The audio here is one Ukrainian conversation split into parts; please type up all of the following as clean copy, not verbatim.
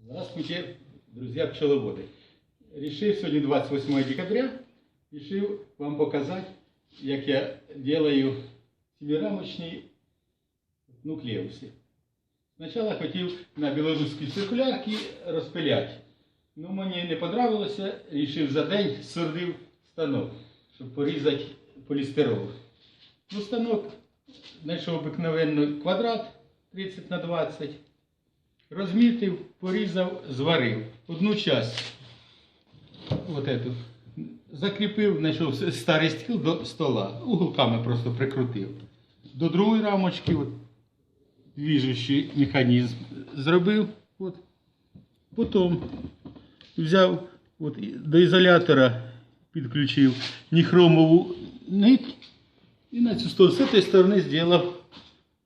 Здравствуйте, друзья пчеловоды. Решил сегодня 28 декабря, решил вам показать, как я делаю семирамочные нуклеусы. Сначала хотел на белорусской циркулярке розпиляти, но мені не понравилося, решив за день сордив станок, щоб порізати полістирол. Ну, станок знайшов обикновенний квадрат 30 на 20, розмітив, порізав, зварив. Одну часть, вот эту, закріпив, знайшов старий стіл до стола, уголками просто прикрутив. До другої рамочки, от, движущий механізм зробив. От. Потім взяв, от, до ізолятора підключив ніхромову нить і на цю сторону, з цієї сторони зробив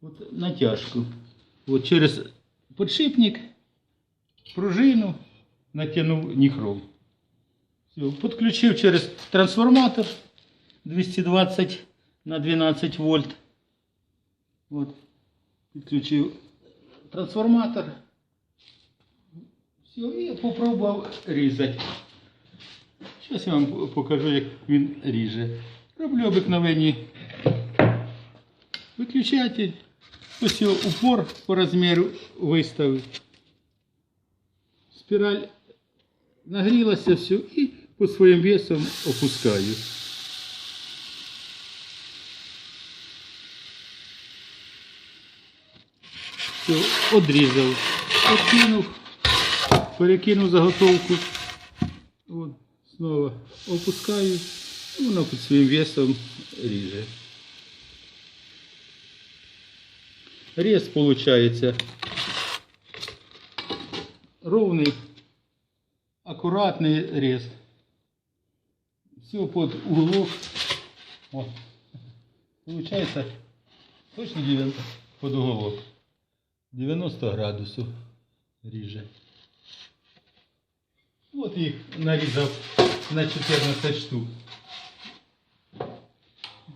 от, натяжку. От, через подшипник, пружину натягнув ніхром. Все, підключив через трансформатор 220 на 12 вольт. От. Підключив трансформатор. Все, і попробував різати. Зараз я вам покажу, як він ріже. Роблю обикновенні виключатель. Ось його упор по розміру виставив. Спіраль нагрілася, все, і по своїм весом опускаю. Все, одрізав, откинув, перекинув заготовку, от, знову опускаю, і воно під своїм весом ріже. Рез получается ровный, аккуратный рез. Все под уголок. Вот. Получается точно 90 под уголок. 90 градусов ріже. Вот их нарезал на 14 штук.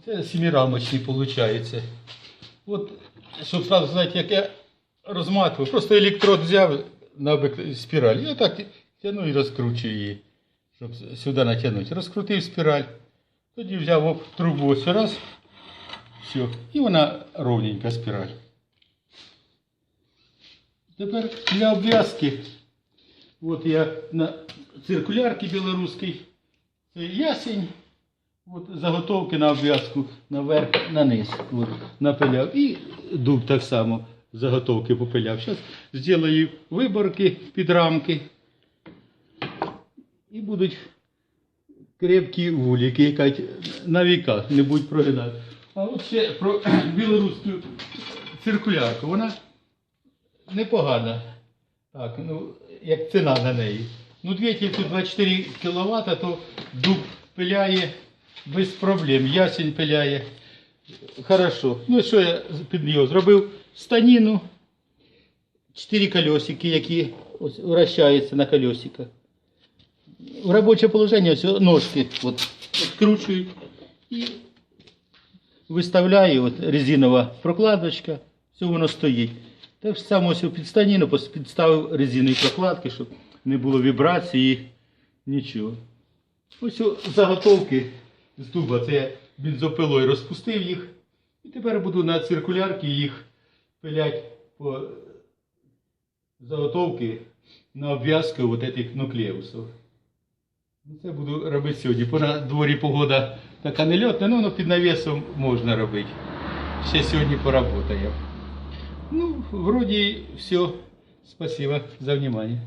Это семирамочный получается. Вот, щоб сразу знати, як я розматував, просто електрод взяв на спіраль і отак тягну і розкручую її, щоб сюди натягнути. Розкрутив спіраль, тоді взяв трубу ось раз, все, і вона ровненька спіраль. Тепер для обв'язки, от я на циркулярці білоруській, це ясень. От заготовки на обв'язку наверх, на низ. От, напиляв. І дуб так само заготовки попиляв. Зараз зроблю виборки під рамки. І будуть крепкі вулики, які на віка не будуть прогинати. А от ще про білоруську циркулярку. Вона непогана. Так, ну, як ціна на неї. Ну, двигатель тут 24 кВт, то дуб пиляє без проблем, ясень пиляє. Хорошо. Ну і що я під нього зробив? Станину, 4 колесики, які ось вращаються на колесиках. В робоче положення ось ножки от, відкручують і виставляю, от резинова прокладочка, все воно стоїть. Так само ось під станину підставив резинові прокладки, щоб не було вібрації, нічого. Ось заготовки з дуба, це я бензопилою розпустив їх. І тепер буду на циркулярці їх пиляти по заготовки на обв'язку вот этих нуклеусів. Це буду робити сьогодні. На дворі погода така нельотна, але під навісом можна робити. Ще сьогодні поработаю. Ну, вроді все. Спасибо за внимание.